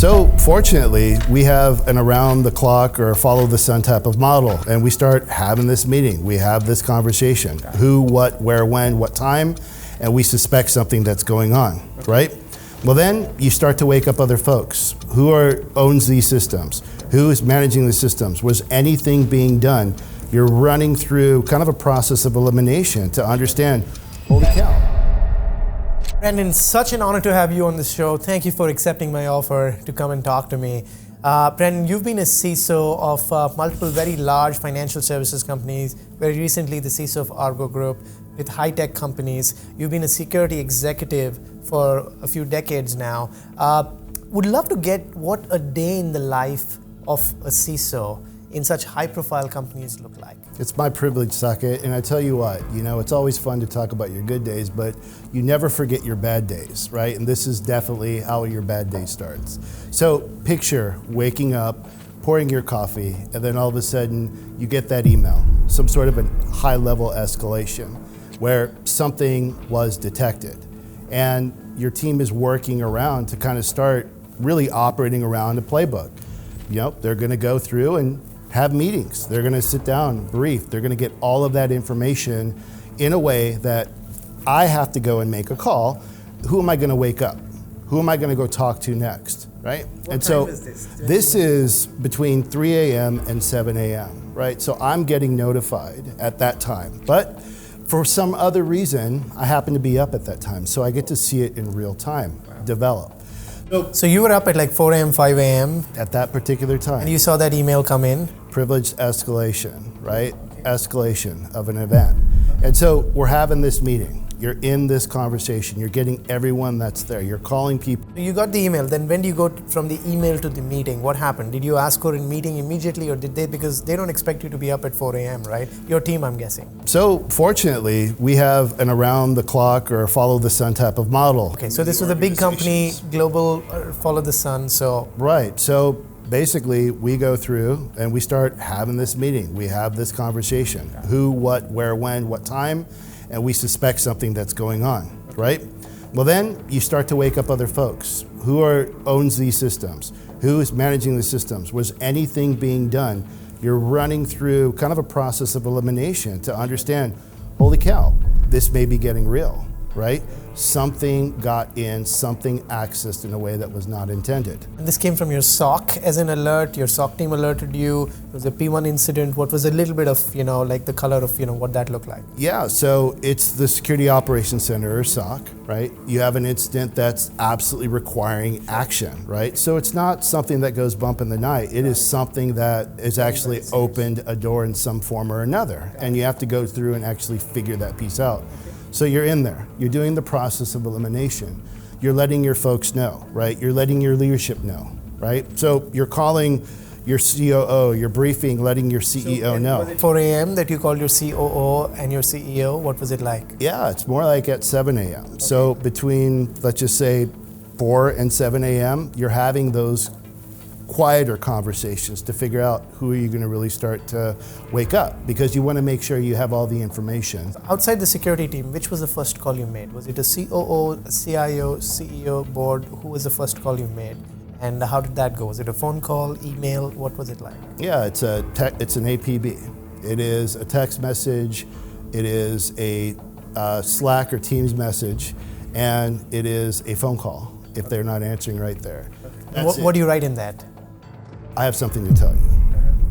So fortunately, we have an around the clock or follow the sun type of model, and we start having this meeting. We have this conversation, who, what, where, when, what time, and we suspect something that's going on, right? Well, then you start to wake up other folks. Who owns these systems? Who is managing the systems? Was anything being done? You're running through kind of a process of elimination to understand, holy cow. Brandon, such an honor to have you on the show. Thank you for accepting my offer to come and talk to me. Brandon, you've been a CISO of multiple very large financial services companies, very recently the CISO of Argo Group with high-tech companies. You've been a security executive for a few decades now. Would love to get what a day in the life of a CISO in such high-profile companies look like. It's my privilege, Saket, and I tell you what, it's always fun to talk about your good days, but you never forget your bad days, right? And this is definitely how your bad day starts. So picture waking up, pouring your coffee, and then all of a sudden you get that email, some sort of a high-level escalation where something was detected. And your team is working around to kind of start really operating around a playbook. They're gonna go through and have meetings. They're gonna sit down, brief. They're gonna get all of that information in a way that I have to go and make a call. Who am I gonna wake up? Who am I gonna go talk to next, right? What time is this? This is between 3 a.m. and 7 a.m., right? So I'm getting notified at that time. But for some other reason, I happen to be up at that time. So I get to see it in real time develop. So you were up at like 4 a.m., 5 a.m. At that particular time. And you saw that email come in? Privileged escalation, right? Escalation of an event. And so we're having this meeting. You're in this conversation. You're getting everyone that's there. You're calling people. You got the email. Then when do you go from the email to the meeting? What happened? Did you ask for a meeting immediately, or did they, because they don't expect you to be up at 4 a.m., right? Your team, I'm guessing. So fortunately, we have an around the clock or follow the sun type of model. Okay, so this was a big company, global, follow the sun, so. Right, so basically we go through and we start having this meeting. We have this conversation, who, what, where, when, what time, and we suspect something that's going on, right? Well, then you start to wake up other folks. Who owns these systems? Who is managing the systems? Was anything being done? You're running through kind of a process of elimination to understand, holy cow, this may be getting real, right? Something got in, something accessed in a way that was not intended. And this came from your SOC as an alert, your SOC team alerted you, it was a P1 incident. What was a little bit of, like the color of, what that looked like? Yeah, so it's the Security Operations Center, or SOC, right? You have an incident that's absolutely requiring action, right? So it's not something that goes bump in the night. It is something that is actually opened a door in some form or another. And you have to go through and actually figure that piece out. So you're in there, you're doing the process of elimination. You're letting your folks know, right? You're letting your leadership know, right? So you're calling your COO, you're briefing, letting your CEO know. Was it 4 a.m. that you called your COO and your CEO? What was it like? Yeah, it's more like at 7 a.m. Okay. So between, let's just say 4 and 7 a.m., you're having those quieter conversations to figure out who are you going to really start to wake up, because you want to make sure you have all the information. Outside the security team, which was the first call you made? Was it a COO, a CIO, CEO, board? Who was the first call you made? And how did that go? Was it a phone call, email? What was it like? Yeah, it's an APB. It is a text message. It is a Slack or Teams message, and it is a phone call if they're not answering right there. What do you write in that? I have something to tell you.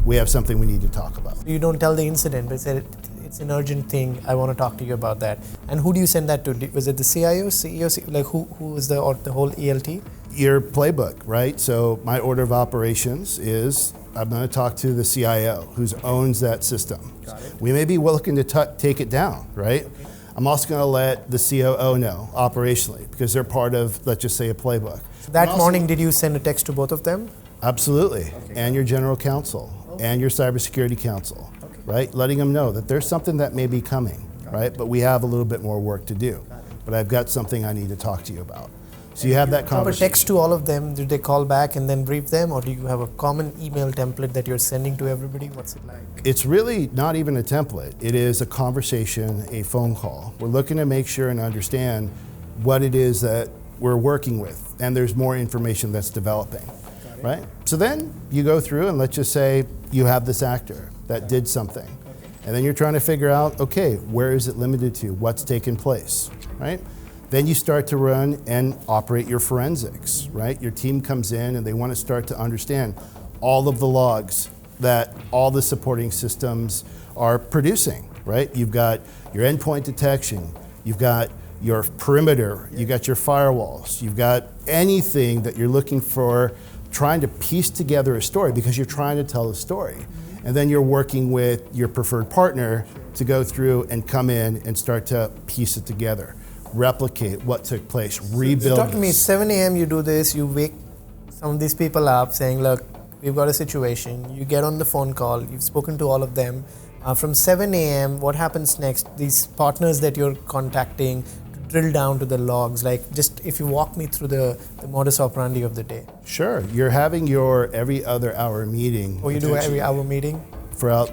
We have something we need to talk about. You don't tell the incident, but it's an urgent thing. I want to talk to you about that. And who do you send that to? Was it the CIO, CEO, like who is the whole ELT? Your playbook, right? So my order of operations is I'm going to talk to the CIO who owns that system. Got it. We may be looking to take it down, right? Okay. I'm also going to let the COO know operationally, because they're part of, let's just say, a playbook. So that morning, did you send a text to both of them? Absolutely, okay. And your general counsel, okay. And your cybersecurity counsel, okay. Right? Letting them know that there's something that may be coming, right? But we have a little bit more work to do. But I've got something I need to talk to you about. So you have that conversation. Have a text to all of them, do they call back and then brief them, or do you have a common email template that you're sending to everybody? What's it like? It's really not even a template. It is a conversation, a phone call. We're looking to make sure and understand what it is that we're working with. and there's more information that's developing, right? So then you go through and let's just say you have this actor that did something. And then you're trying to figure out, okay, where is it limited to? What's taken place, right? Then you start to run and operate your forensics, right? Your team comes in and they want to start to understand all of the logs that all the supporting systems are producing, right? You've got your endpoint detection, you've got your perimeter, you've got your firewalls, you've got anything that you're looking for, trying to piece together a story because you're trying to tell a story. And then you're working with your preferred partner to go through and come in and start to piece it together, replicate what took place, rebuild. So talk to me, 7 a.m. you do this, you wake some of these people up saying, look, we've got a situation, you get on the phone call, you've spoken to all of them. From 7 a.m., what happens next? These partners that you're contacting, to drill down to the logs, like just if you walk me through the modus operandi of the day. Sure, you're having your every other hour meeting. Oh, you do every hour meeting? Throughout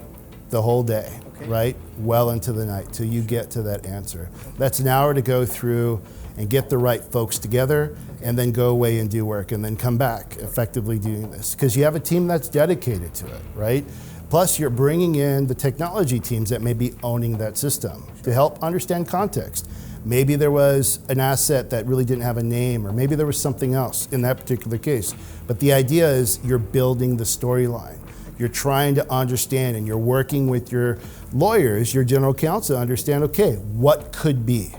the whole day, right? Well into the night till you get to that answer. That's an hour to go through and get the right folks together and then go away and do work and then come back effectively doing this. Because you have a team that's dedicated to it, right? Plus you're bringing in the technology teams that may be owning that system to help understand context. Maybe there was an asset that really didn't have a name, or maybe there was something else in that particular case. But the idea is you're building the storyline. You're trying to understand and you're working with your lawyers, your general counsel to understand, okay, what could be,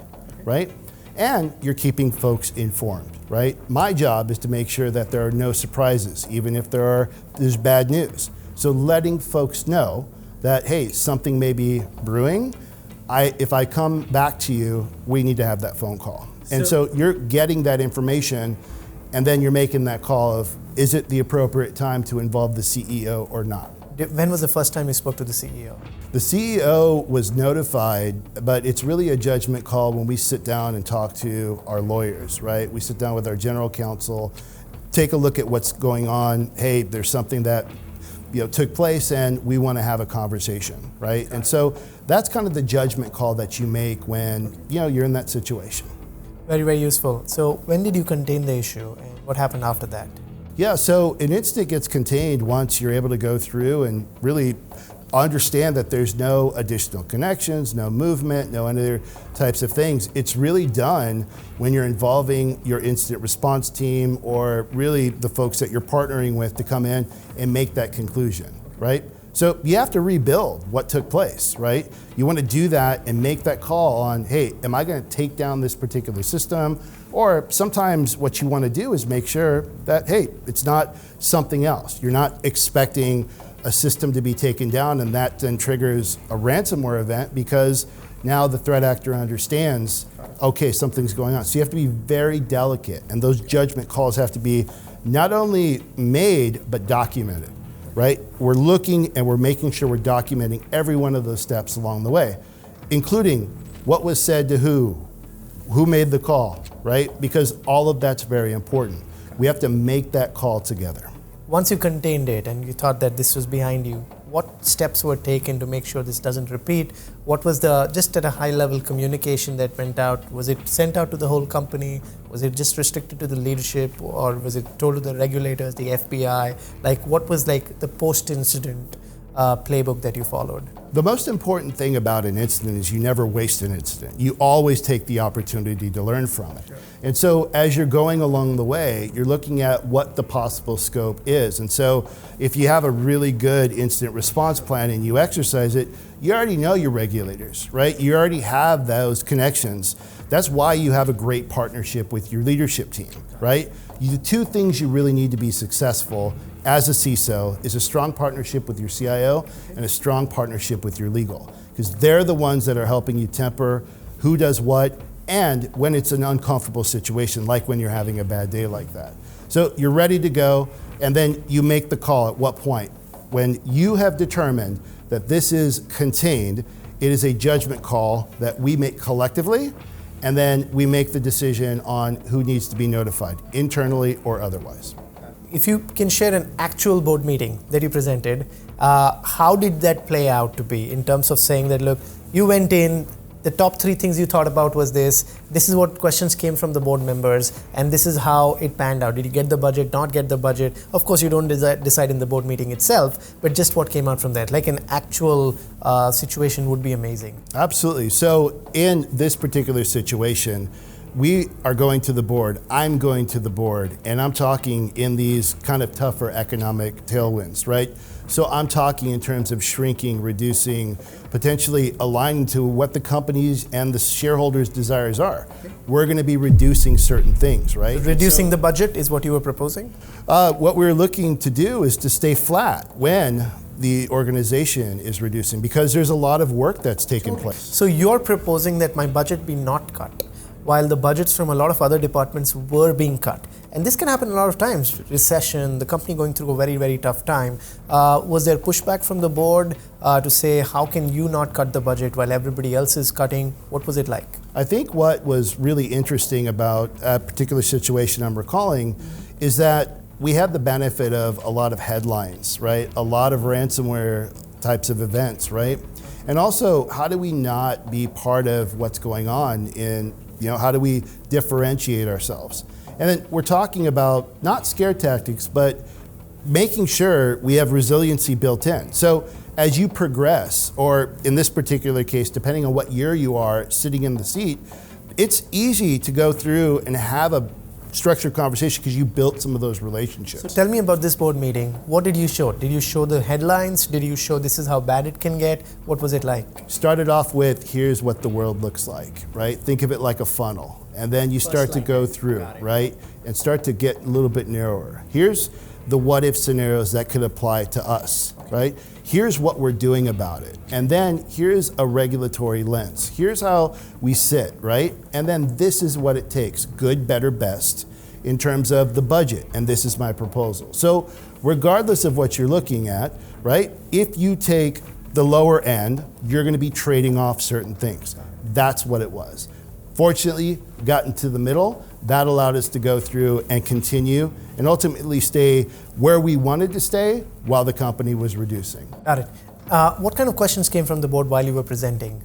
right? And you're keeping folks informed, right? My job is to make sure that there are no surprises, even if there's bad news. So letting folks know that, hey, something may be brewing. If I come back to you, we need to have that phone call. And so you're getting that information and then you're making that call of, is it the appropriate time to involve the CEO or not? When was the first time you spoke to the CEO? The CEO was notified, but it's really a judgment call when we sit down and talk to our lawyers, right? We sit down with our general counsel, take a look at what's going on. Hey, there's something that took place and we want to have a conversation, right? And so that's kind of the judgment call that you make when you're in that situation. Very, very useful. So when did you contain the issue and what happened after that? Yeah, so an incident gets contained once you're able to go through and really understand that there's no additional connections, no movement, no other types of things. It's really done when you're involving your incident response team or really the folks that you're partnering with to come in and make that conclusion, right? So you have to rebuild what took place, right? You want to do that and make that call on, hey, am I going to take down this particular system? Or sometimes what you want to do is make sure that, hey, it's not something else. You're not expecting a system to be taken down and that then triggers a ransomware event because now the threat actor understands, okay, something's going on. So you have to be very delicate and those judgment calls have to be not only made, but documented, right? We're looking and we're making sure we're documenting every one of those steps along the way, including what was said to who made the call, right? Because all of that's very important. We have to make that call together. Once you contained it and you thought that this was behind you, what steps were taken to make sure this doesn't repeat? What was just at a high level communication that went out? Was it sent out to the whole company? Was it just restricted to the leadership or was it told to the regulators, the FBI? Like what was like the post-incident playbook that you followed? The most important thing about an incident is you never waste an incident. You always take the opportunity to learn from it. Sure. And so as you're going along the way, you're looking at what the possible scope is. And so if you have a really good incident response plan and you exercise it, you already know your regulators, right? You already have those connections. That's why you have a great partnership with your leadership team, right? The two things you really need to be successful as a CISO is a strong partnership with your CIO and a strong partnership with your legal, because they're the ones that are helping you temper who does what and when it's an uncomfortable situation, like when you're having a bad day like that. So you're ready to go, and then you make the call at what point? When you have determined that this is contained, it is a judgment call that we make collectively, and then we make the decision on who needs to be notified, internally or otherwise. If you can share an actual board meeting that you presented, how did that play out to be in terms of saying that, look, you went in, the top 3 things you thought about was this is what questions came from the board members, and this is how it panned out. Did you get the budget, not get the budget? Of course, you don't decide in the board meeting itself, but just what came out from that, like an actual situation would be amazing. Absolutely. So in this particular situation, we are going to the board, I'm going to the board, and I'm talking in these kind of tougher economic tailwinds, right? So I'm talking in terms of shrinking, reducing, potentially aligning to what the companies and the shareholders' desires are. We're going to be reducing certain things, right? Reducing the budget is what you were proposing? What we're looking to do is to stay flat when the organization is reducing, because there's a lot of work that's taking place. So you're proposing that my budget be not cut, while the budgets from a lot of other departments were being cut. And this can happen a lot of times. Recession, the company going through a very, very tough time. Was there pushback from the board to say, how can you not cut the budget while everybody else is cutting? What was it like? I think what was really interesting about a particular situation I'm recalling is that we had the benefit of a lot of headlines, right? A lot of ransomware types of events, right? And also, how do we not be part of what's going on in, how do we differentiate ourselves? And then we're talking about not scare tactics, but making sure we have resiliency built in. So as you progress, or in this particular case, depending on what year you are sitting in the seat, it's easy to go through and have a structured conversation because you built some of those relationships. So tell me about this board meeting. What did you show? Did you show the headlines? Did you show this is how bad it can get? What was it like? Started off with, here's what the world looks like, right? Think of it like a funnel. And then you start to go through, right? And start to get a little bit narrower. Here's the what if scenarios that could apply to us, right? Here's what we're doing about it. And then here's a regulatory lens. Here's how we sit, right? And then this is what it takes, good, better, best, in terms of the budget. And this is my proposal. So regardless of what you're looking at, right? If you take the lower end, you're gonna be trading off certain things. That's what it was. Fortunately, got into the middle. That allowed us to go through and continue and ultimately stay where we wanted to stay while the company was reducing. Got it. What kind of questions came from the board while you were presenting?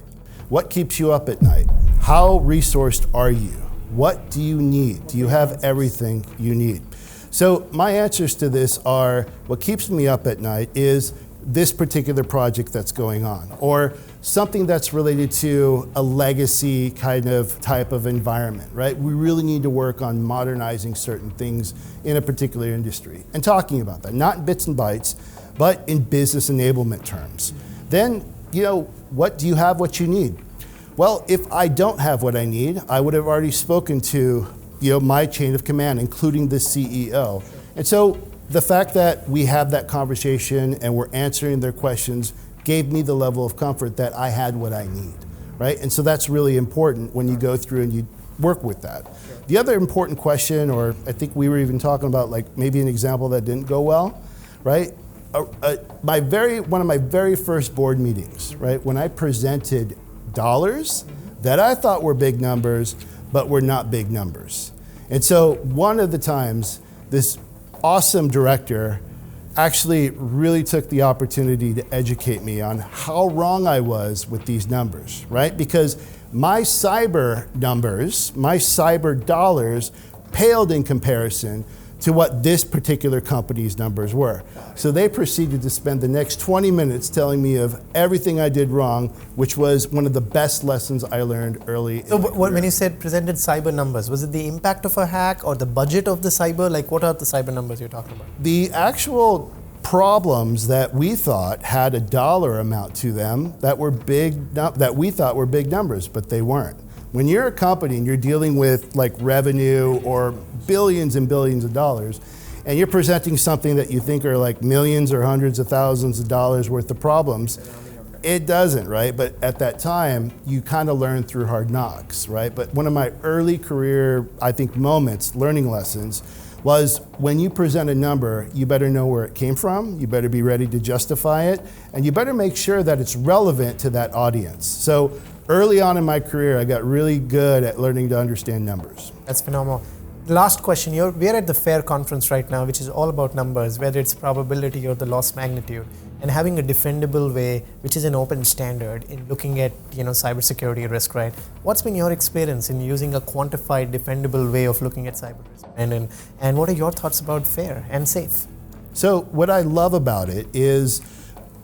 What keeps you up at night? How resourced are you? What do you need? Do you have everything you need? So my answers to this are, what keeps me up at night is this particular project that's going on, or something that's related to a legacy kind of type of environment, right? We really need to work on modernizing certain things in a particular industry and talking about that, not in bits and bytes, but in business enablement terms. Then, what do you have what you need? Well, if I don't have what I need, I would have already spoken to, my chain of command, including the CEO. And so the fact that we have that conversation and we're answering their questions gave me the level of comfort that I had what I need, right? And so that's really important when you go through and you work with that. The other important question, or I think we were even talking about like maybe an example that didn't go well, right? One of my very first board meetings, right? When I presented dollars that I thought were big numbers, but were not big numbers. And so one of the times, this awesome director actually really took the opportunity to educate me on how wrong I was with these numbers, right? Because my cyber numbers, my cyber dollars paled in comparison to what this particular company's numbers were. So they proceeded to spend the next 20 minutes telling me of everything I did wrong, which was one of the best lessons I learned early. So when you said presented cyber numbers, was it the impact of a hack or the budget of the cyber? Like what are the cyber numbers you're talking about? The actual problems that we thought had a dollar amount to them that were big, that we thought were big numbers, but they weren't. When you're a company and you're dealing with like revenue or billions and billions of dollars, and you're presenting something that you think are like millions or hundreds of thousands of dollars worth of problems, it doesn't, right? But at that time, you kind of learn through hard knocks, right? But one of my early career, I think, moments, learning lessons, was when you present a number, you better know where it came from, you better be ready to justify it, and you better make sure that it's relevant to that audience. So early on in my career, I got really good at learning to understand numbers. That's phenomenal. Last question. We're at the FAIR conference right now, which is all about numbers, whether it's probability or the loss magnitude, and having a defendable way, which is an open standard in looking at cybersecurity risk, right? What's been your experience in using a quantified, defendable way of looking at cyber risk? And what are your thoughts about FAIR and SAFE? So what I love about it is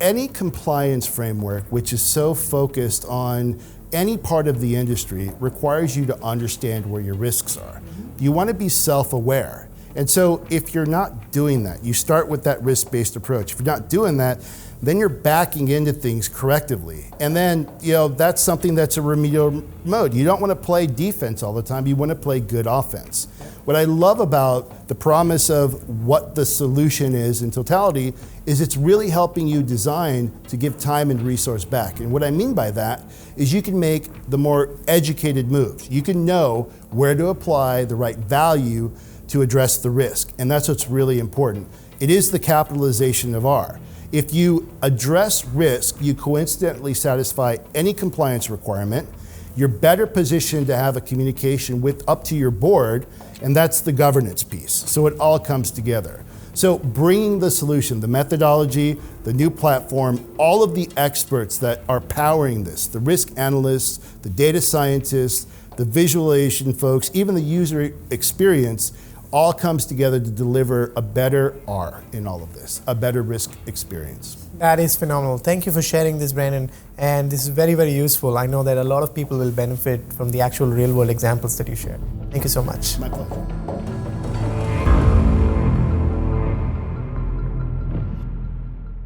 any compliance framework which is so focused on any part of the industry requires you to understand where your risks are. You want to be self-aware. And so if you're not doing that, you start with that risk-based approach. If you're not doing that, then you're backing into things correctively. And then, that's something that's a remedial mode. You don't want to play defense all the time. You want to play good offense. What I love about the promise of what the solution is in totality is it's really helping you design to give time and resource back. And what I mean by that is you can make the more educated moves. You can know where to apply the right value to address the risk. And that's what's really important. It is the capitalization of R. If you address risk, you coincidentally satisfy any compliance requirement, you're better positioned to have a communication up to your board, and that's the governance piece. So it all comes together. So bringing the solution, the methodology, the new platform, all of the experts that are powering this, the risk analysts, the data scientists, the visualization folks, even the user experience, all comes together to deliver a better R in all of this, a better risk experience. That is phenomenal. Thank you for sharing this, Brandon. And this is very, very useful. I know that a lot of people will benefit from the actual real world examples that you shared. Thank you so much. My pleasure.